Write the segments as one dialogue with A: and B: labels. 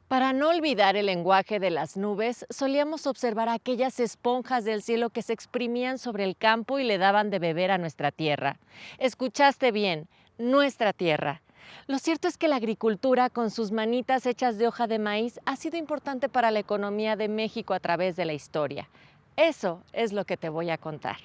A: Para no olvidar el lenguaje de las nubes, solíamos observar aquellas esponjas del cielo que se exprimían sobre el campo y le daban de beber a nuestra tierra. Escuchaste bien, nuestra tierra. Lo cierto es que la agricultura, con sus manitas hechas de hoja de maíz, ha sido importante para la economía de México a través de la historia. Eso es lo que te voy a contar.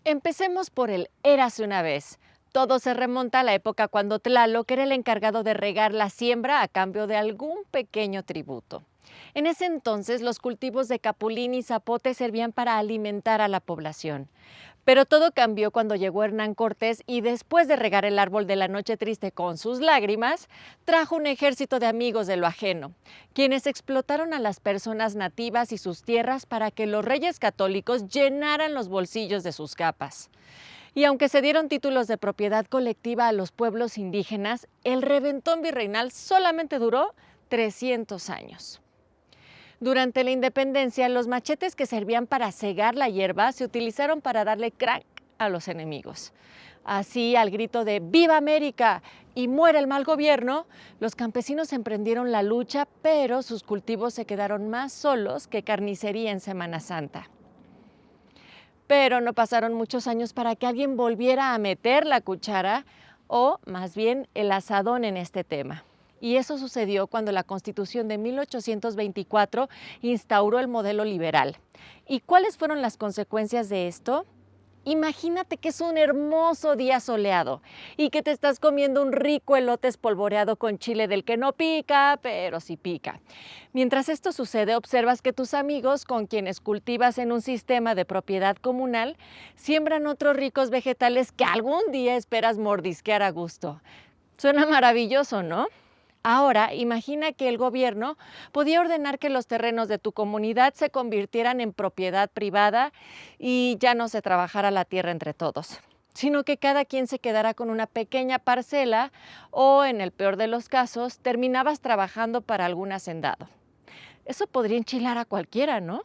A: Empecemos por el érase una vez. Todo se remonta a la época cuando Tlaloc era el encargado de regar la siembra a cambio de algún pequeño tributo. En ese entonces, los cultivos de capulín y zapote servían para alimentar a la población. Pero todo cambió cuando llegó Hernán Cortés y después de regar el árbol de la noche triste con sus lágrimas, trajo un ejército de amigos de lo ajeno, quienes explotaron a las personas nativas y sus tierras para que los reyes católicos llenaran los bolsillos de sus capas. Y aunque se dieron títulos de propiedad colectiva a los pueblos indígenas, el reventón virreinal solamente duró 300 años. Durante la independencia, los machetes que servían para cegar la hierba se utilizaron para darle crack a los enemigos. Así, al grito de ¡Viva América! Y muera el mal gobierno, los campesinos emprendieron la lucha, pero sus cultivos se quedaron más solos que carnicería en Semana Santa. Pero no pasaron muchos años para que alguien volviera a meter la cuchara, o más bien el asadón en este tema. Y eso sucedió cuando la Constitución de 1824 instauró el modelo liberal. ¿Y cuáles fueron las consecuencias de esto? Imagínate que es un hermoso día soleado y que te estás comiendo un rico elote espolvoreado con chile del que no pica, pero sí pica. Mientras esto sucede, observas que tus amigos, con quienes cultivas en un sistema de propiedad comunal, siembran otros ricos vegetales que algún día esperas mordisquear a gusto. Suena maravilloso, ¿no? Ahora, imagina que el gobierno podía ordenar que los terrenos de tu comunidad se convirtieran en propiedad privada y ya no se trabajara la tierra entre todos, sino que cada quien se quedara con una pequeña parcela o, en el peor de los casos, terminabas trabajando para algún hacendado. Eso podría enchilar a cualquiera, ¿no?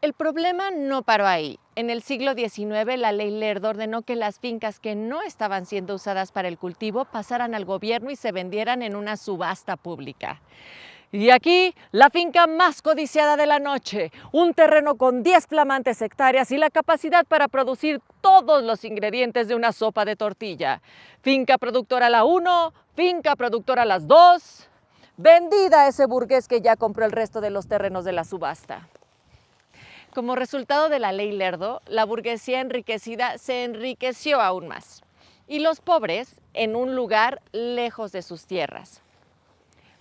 A: El problema no paró ahí. En el siglo XIX, la ley Lerdo ordenó que las fincas que no estaban siendo usadas para el cultivo pasaran al gobierno y se vendieran en una subasta pública. Y aquí, la finca más codiciada de la noche, un terreno con 10 flamantes hectáreas y la capacidad para producir todos los ingredientes de una sopa de tortilla. Finca productora a la 1, finca productora a las 2, vendida a ese burgués que ya compró el resto de los terrenos de la subasta. Como resultado de la ley Lerdo, la burguesía enriquecida se enriqueció aún más y los pobres en un lugar lejos de sus tierras.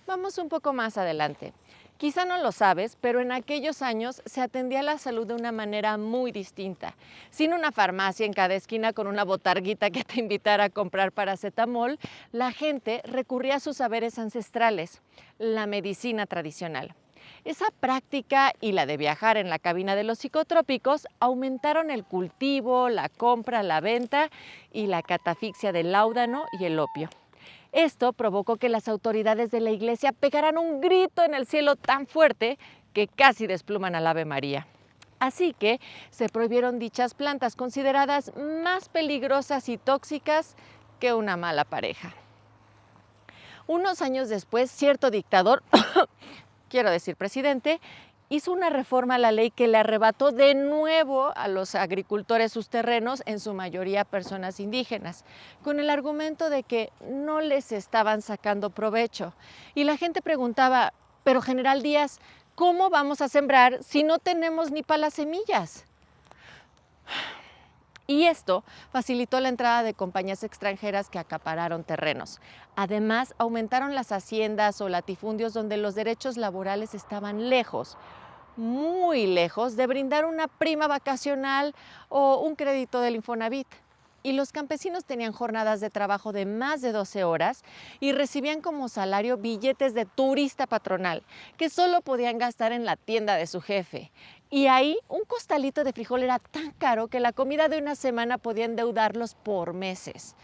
A: Vamos un poco más adelante. Quizá no lo sabes, pero en aquellos años se atendía la salud de una manera muy distinta. Sin una farmacia en cada esquina con una botarguita que te invitara a comprar paracetamol, la gente recurría a sus saberes ancestrales, la medicina tradicional. Esa práctica y la de viajar en la cabina de los psicotrópicos aumentaron el cultivo, la compra, la venta y la catafixia del láudano y el opio. Esto provocó que las autoridades de la iglesia pegaran un grito en el cielo tan fuerte que casi despluman al Ave María. Así que se prohibieron dichas plantas consideradas más peligrosas y tóxicas que una mala pareja. Unos años después, cierto dictador quiero decir presidente, hizo una reforma a la ley que le arrebató de nuevo a los agricultores sus terrenos, en su mayoría personas indígenas, con el argumento de que no les estaban sacando provecho. Y la gente preguntaba, pero General Díaz, ¿cómo vamos a sembrar si no tenemos ni para las semillas? Y esto facilitó la entrada de compañías extranjeras que acapararon terrenos. Además, aumentaron las haciendas o latifundios donde los derechos laborales estaban lejos, muy lejos de brindar una prima vacacional o un crédito del Infonavit. y los campesinos tenían jornadas de trabajo de más de 12 horas y recibían como salario billetes de turista patronal que solo podían gastar en la tienda de su jefe. Y ahí un costalito de frijol era tan caro que la comida de una semana podía endeudarlos por meses.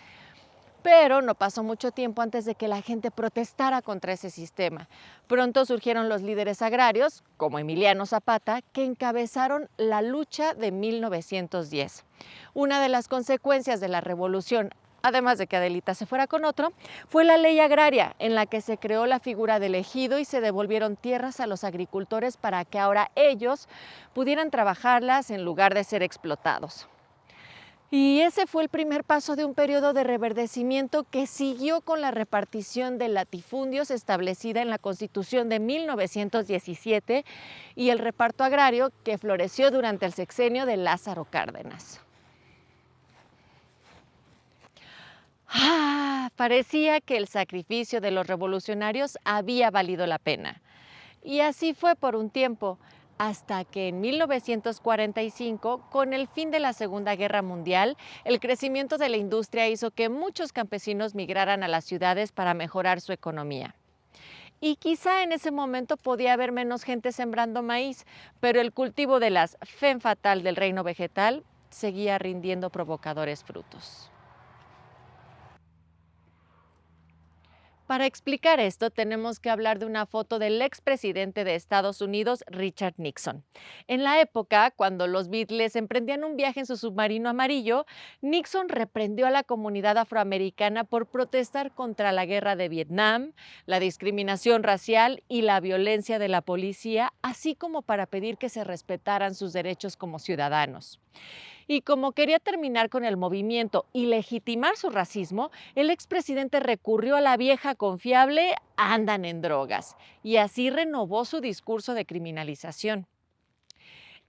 A: Pero no pasó mucho tiempo antes de que la gente protestara contra ese sistema. Pronto surgieron los líderes agrarios, como Emiliano Zapata, que encabezaron la lucha de 1910. Una de las consecuencias de la revolución, además de que Adelita se fuera con otro, fue la ley agraria, en la que se creó la figura del ejido y se devolvieron tierras a los agricultores para que ahora ellos pudieran trabajarlas en lugar de ser explotados. Y ese fue el primer paso de un periodo de reverdecimiento que siguió con la repartición de latifundios establecida en la Constitución de 1917 y el reparto agrario que floreció durante el sexenio de Lázaro Cárdenas. Parecía que el sacrificio de los revolucionarios había valido la pena. Y así fue por un tiempo, hasta que en 1945, con el fin de la Segunda Guerra Mundial, el crecimiento de la industria hizo que muchos campesinos migraran a las ciudades para mejorar su economía. Y quizá en ese momento podía haber menos gente sembrando maíz, pero el cultivo de las femme fatale del reino vegetal seguía rindiendo provocadores frutos. Para explicar esto, tenemos que hablar de una foto del expresidente de Estados Unidos, Richard Nixon. En la época, cuando los Beatles emprendían un viaje en su submarino amarillo, Nixon reprendió a la comunidad afroamericana por protestar contra la guerra de Vietnam, la discriminación racial y la violencia de la policía, así como para pedir que se respetaran sus derechos como ciudadanos. Y como quería terminar con el movimiento y legitimar su racismo, el expresidente recurrió a la vieja confiable "andan en drogas" y así renovó su discurso de criminalización.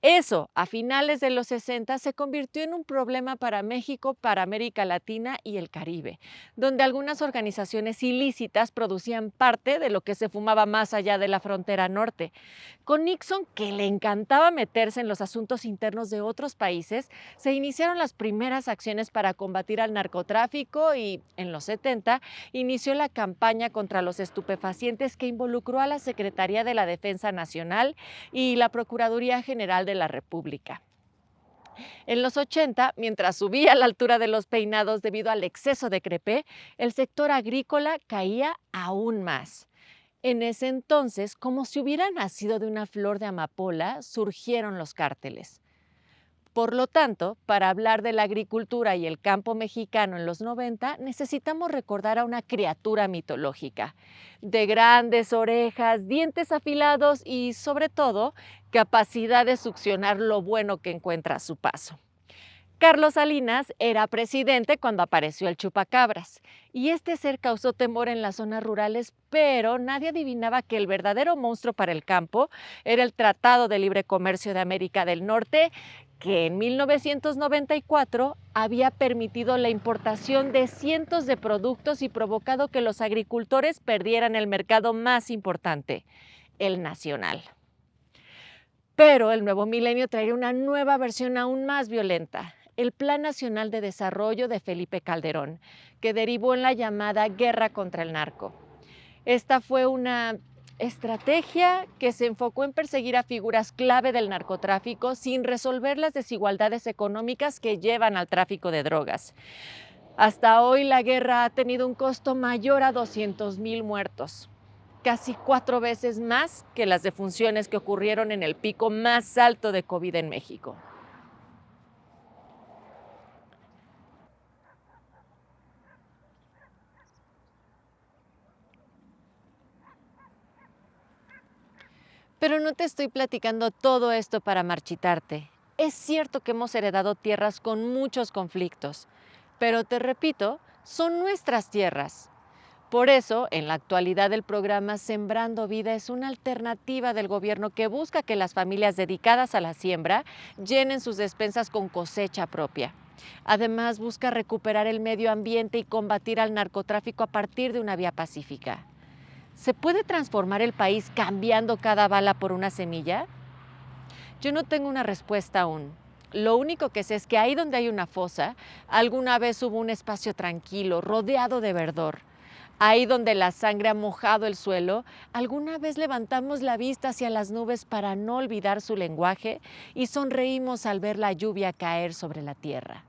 A: Eso, a finales de los 60, se convirtió en un problema para México, para América Latina y el Caribe, donde algunas organizaciones ilícitas producían parte de lo que se fumaba más allá de la frontera norte. Con Nixon, que le encantaba meterse en los asuntos internos de otros países, se iniciaron las primeras acciones para combatir al narcotráfico y, en los 70, inició la campaña contra los estupefacientes que involucró a la Secretaría de la Defensa Nacional y la Procuraduría General de la República. En los 80, mientras subía a la altura de los peinados debido al exceso de crepé, el sector agrícola caía aún más. En ese entonces, como si hubiera nacido de una flor de amapola, surgieron los cárteles. Por lo tanto, para hablar de la agricultura y el campo mexicano en los 90, necesitamos recordar a una criatura mitológica, de grandes orejas, dientes afilados y, sobre todo, capacidad de succionar lo bueno que encuentra a su paso. Carlos Salinas era presidente cuando apareció el chupacabras, y este ser causó temor en las zonas rurales, pero nadie adivinaba que el verdadero monstruo para el campo era el Tratado de Libre Comercio de América del Norte, que en 1994 había permitido la importación de cientos de productos y provocado que los agricultores perdieran el mercado más importante, el nacional. Pero el nuevo milenio traería una nueva versión aún más violenta: el Plan Nacional de Desarrollo de Felipe Calderón, que derivó en la llamada guerra contra el narco. Esta fue una estrategia que se enfocó en perseguir a figuras clave del narcotráfico sin resolver las desigualdades económicas que llevan al tráfico de drogas. Hasta hoy la guerra ha tenido un costo mayor a 200,000 muertos, casi 4 veces más que las defunciones que ocurrieron en el pico más alto de COVID en México. Pero no te estoy platicando todo esto para marchitarte. Es cierto que hemos heredado tierras con muchos conflictos, pero te repito, son nuestras tierras. Por eso, en la actualidad, el programa Sembrando Vida es una alternativa del gobierno que busca que las familias dedicadas a la siembra llenen sus despensas con cosecha propia. Además, busca recuperar el medio ambiente y combatir al narcotráfico a partir de una vía pacífica. ¿Se puede transformar el país cambiando cada bala por una semilla? Yo no tengo una respuesta aún. Lo único que sé es que ahí donde hay una fosa, alguna vez hubo un espacio tranquilo, rodeado de verdor. Ahí donde la sangre ha mojado el suelo, alguna vez levantamos la vista hacia las nubes para no olvidar su lenguaje y sonreímos al ver la lluvia caer sobre la tierra.